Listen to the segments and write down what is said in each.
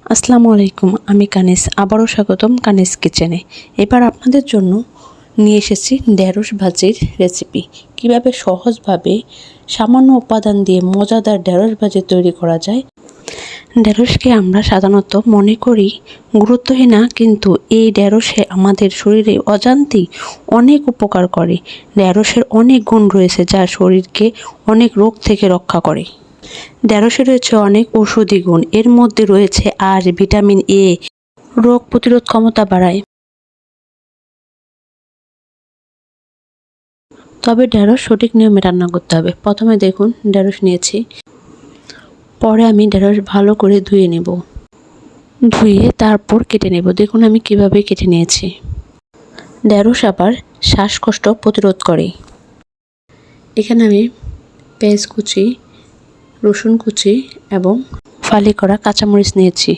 আসসালামু আলাইকুম, আমি কানিস। আবারও স্বাগতম কানিস কিচেনে। এবার আপনাদের জন্য নিয়ে এসেছি ঢেঁড়স ভাজির রেসিপি। কিভাবে সহজভাবে সামান্য উপাদান দিয়ে মজাদার ঢেঁড়স ভাজি তৈরি করা যায়। ঢেঁড়সকে আমরা সাধারণত মনে করি গুরুত্বহীন না, কিন্তু এই ঢেঁড়সে আমাদের শরীরে অজান্তেই অনেক উপকার করে। ঢেঁড়সের অনেক গুণ রয়েছে যা শরীরকে অনেক রোগ থেকে রক্ষা করে। ঢেঁড়সে রয়েছে অনেক ঔষধি গুণ। এর মধ্যে রয়েছে আয়রন, ভিটামিন এ, রোগ প্রতিরোধ ক্ষমতা বাড়ায়। তবে ঢেঁড়স সঠিক নিয়মে রান্না করতে হবে। প্রথমে দেখুন ঢেঁড়স নিয়েছি, পরে আমি ঢেঁড়স ভালো করে ধুয়ে নেব। ধুয়ে তারপর কেটে নেব। দেখুন আমি কিভাবে কেটে নিয়েছি। ঢেঁড়স আবার শ্বাসকষ্ট প্রতিরোধ করে। এখানে আমি পেঁয়াজ কুচি, রসুন কুচি এবং ফালি করা কাঁচামরিচ নিয়েছি।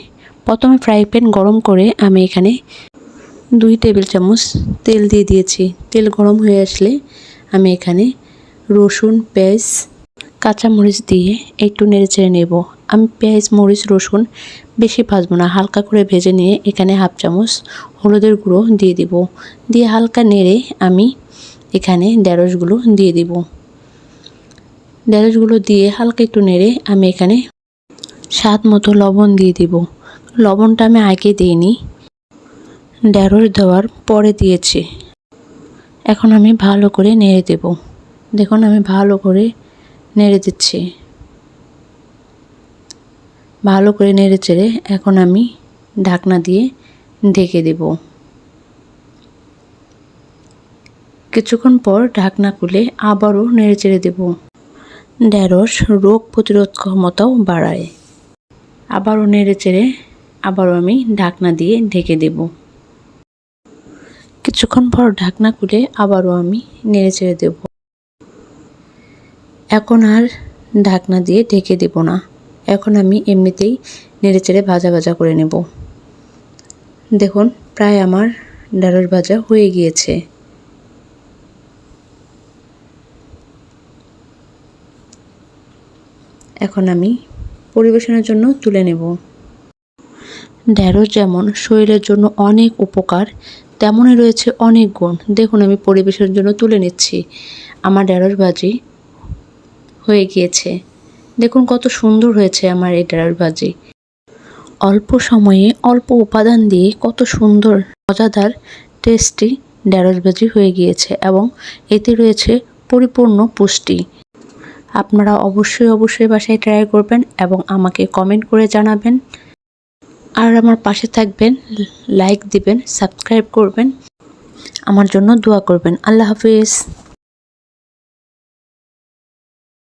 প্রথমে ফ্রাই প্যান গরম করে আমি এখানে 2 টেবিল চামচ তেল দিয়ে দিয়েছি। তেল গরম হয়ে আসলে আমি এখানে রসুন, পেঁয়াজ, কাঁচামরিচ দিয়ে একটু নেড়েচেড়ে নেব। আমি পেঁয়াজ, মরিচ, রসুন বেশি ভাজবো না, হালকা করে ভেজে নিয়ে এখানে 1/2 চামচ হলুদের গুঁড়ো দিয়ে দিব। দিয়ে হালকা নেড়ে আমি এখানে ঢেঁড়সগুলো দিয়ে দিব। ঢেঁড়সগুলো দিয়ে হালকা একটু নেড়ে আমি এখানে স্বাদ মতো লবণ দিয়ে দিব। লবণটা আমি আগে দিইনি, ঢেঁড়স দেওয়ার পরে দিয়েছি। এখন আমি ভালো করে নেড়ে দেব। দেখুন আমি ভালো করে নেড়ে দিচ্ছি। ভালো করে নেড়ে চেড়ে এখন আমি ঢাকনা দিয়ে ঢেকে দেব। কিছুক্ষণ পর ঢাকনা খুলে আবারও নেড়ে চেড়ে দেব। ঢেঁড়স রোগ প্রতিরোধ ক্ষমতাও বাড়ায়। আবারও নেড়ে চেড়ে আবারও আমি ঢাকনা দিয়ে ঢেকে দেব। কিছুক্ষণ পর ঢাকনা খুলে আবারও আমি নেড়ে চেড়ে দেব। এখন আর ঢাকনা দিয়ে ঢেকে দেব না। এখন আমি এমনিতেই নেড়ে চেড়ে ভাজা ভাজা করে নেব। দেখুন প্রায় আমার ঢেঁড়স ভাজা হয়ে গিয়েছে। এখন আমি পরিবেশনের জন্য তুলে নেব। ঢেঁড়স যেমন শরীরের জন্য অনেক উপকার, তেমনই রয়েছে অনেক গুণ। দেখুন আমি পরিবেশনের জন্য তুলে নিচ্ছি। আমার ঢেঁড়স ভাজি হয়ে গিয়েছে। দেখুন কত সুন্দর হয়েছে আমার এই ঢেঁড়স ভাজি। অল্প সময়ে অল্প উপাদান দিয়ে কত সুন্দর মজাদার টেস্টি ঢেঁড়স ভাজি হয়ে গিয়েছে এবং এতে রয়েছে পরিপূর্ণ পুষ্টি। আপনারা অবশ্যই বাসায় ট্রাই করবেন এবং আমাকে কমেন্ট করে জানাবেন। আর আমার পাশে থাকবেন, লাইক দিবেন, সাবস্ক্রাইব করবেন, আমার জন্য দোয়া করবেন। আল্লাহ হাফেজ।